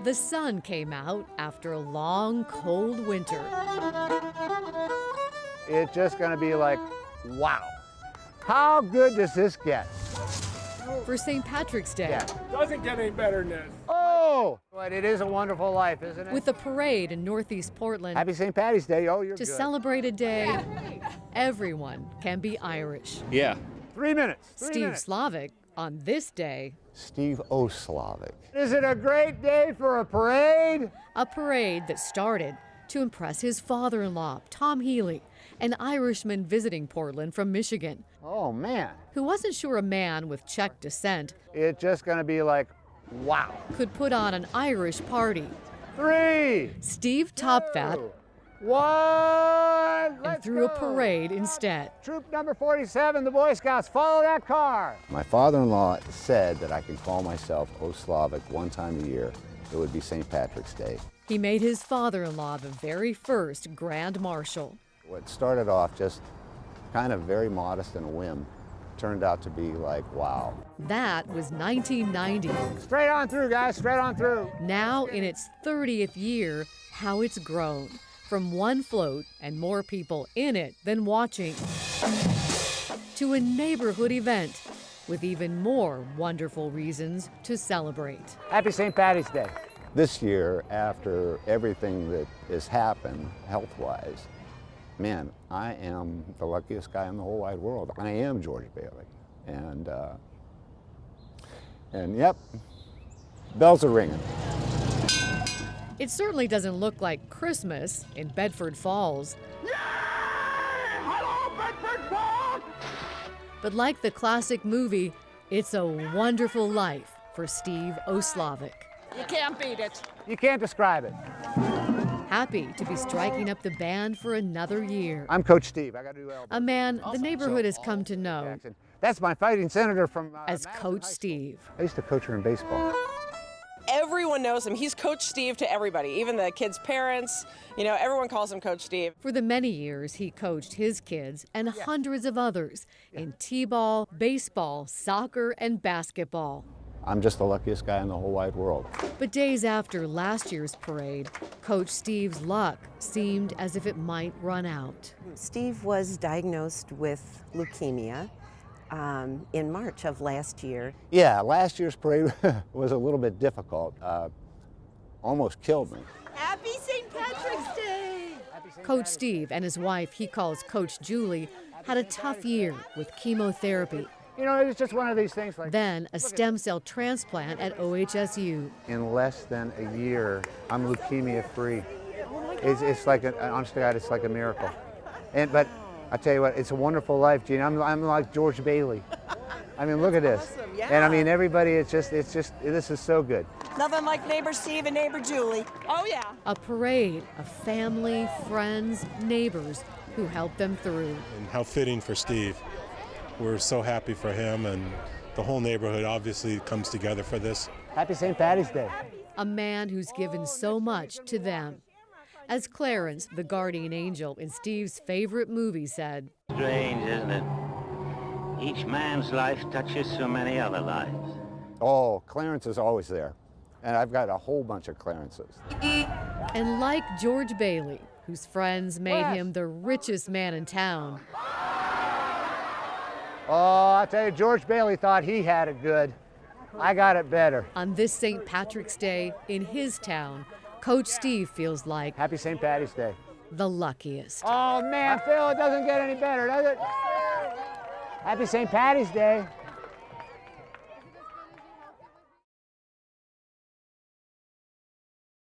The sun came out after a long, cold winter. It's just going to be like, wow. How good does this get? For St. Patrick's Day. Yeah. Doesn't get any better than this. Oh, but it is a wonderful life, isn't it? With a parade in Northeast Portland. Happy St. Patty's Day. Oh, you're to good. celebrate a day everyone can be Irish. Yeah. 3 minutes. Steve Slavic, on this day, Steve O'Slavic. Is it a great day for a parade? a parade that started to impress his father-in-law, Tom Healy, an Irishman visiting Portland from Michigan, Oh, man. who wasn't sure a man with Czech descent It's just going to be like, wow. could put on an Irish party. 3, Steve topped that 2, 1, and let's threw a go. parade instead. Troop number 47, the Boy Scouts, follow that car. My father-in-law said that I could call myself O'Slavic one time a year. It would be St. Patrick's Day. He made his father-in-law the very first Grand Marshal. What started off just kind of very modest and a whim turned out to be like, wow. That was 1990. Straight on through, guys, straight on through. Now, in its 30th year, how it's grown. From one float and more people in it than watching, to a neighborhood event with even more wonderful reasons to celebrate. Happy St. Patty's Day. This year, after everything that has happened health-wise, man, I am the luckiest guy in the whole wide world. I am George Bailey. And yep, bells are ringing. It certainly doesn't look like Christmas in Bedford Falls. Hello, Bedford Falls! But like the classic movie, It's a Wonderful Life for Steve O'Slavic. You can't beat it. You can't describe it. Happy to be striking up the band for another year. I'm Coach Steve. I got to do elbows. A man the neighborhood has come to know Jackson. That's my fighting senator from as Madison Coach High School. Steve. I used to coach her in baseball. Everyone knows him. He's Coach Steve to everybody, even the kids' parents. You know, everyone calls him Coach Steve. For the many years he coached his kids and hundreds of others in t-ball, baseball, soccer, and basketball. I'm just the luckiest guy in the whole wide world. But days after last year's parade, Coach Steve's luck seemed as if it might run out. Steve was diagnosed with leukemia in March of last year. Yeah, last year's parade was a little bit difficult. Almost killed me. Happy St. Patrick's Day! Coach Steve and his wife, he calls Coach Julie, had a tough year with chemotherapy. You know, it's just one of these things like... Then a stem cell transplant at OHSU. In less than a year, I'm leukemia free. It's like, honest to God, it's like a miracle. But I tell you what, it's a wonderful life, Gene. I'm like George Bailey. I mean, look at this. Awesome, yeah. And I mean, everybody, it's just, this is so good. Nothing like neighbor Steve and neighbor Julie. Oh, yeah. A parade of family, friends, neighbors who helped them through. And how fitting for Steve. We're so happy for him, and the whole neighborhood obviously comes together for this. Happy St. Patty's Day. A man who's given so much to them. As Clarence, the guardian angel in Steve's favorite movie, said, Strange, isn't it? Each man's life touches so many other lives. Oh, Clarence is always there. And I've got a whole bunch of Clarences. and like George Bailey, whose friends made him the richest man in town, Oh, I tell you, George Bailey thought he had it good. I got it better. on this St. Patrick's Day in his town, Coach Steve feels like Happy St. Patty's Day. the luckiest. Oh man, Phil, it doesn't get any better, does it? Happy St. Patty's Day.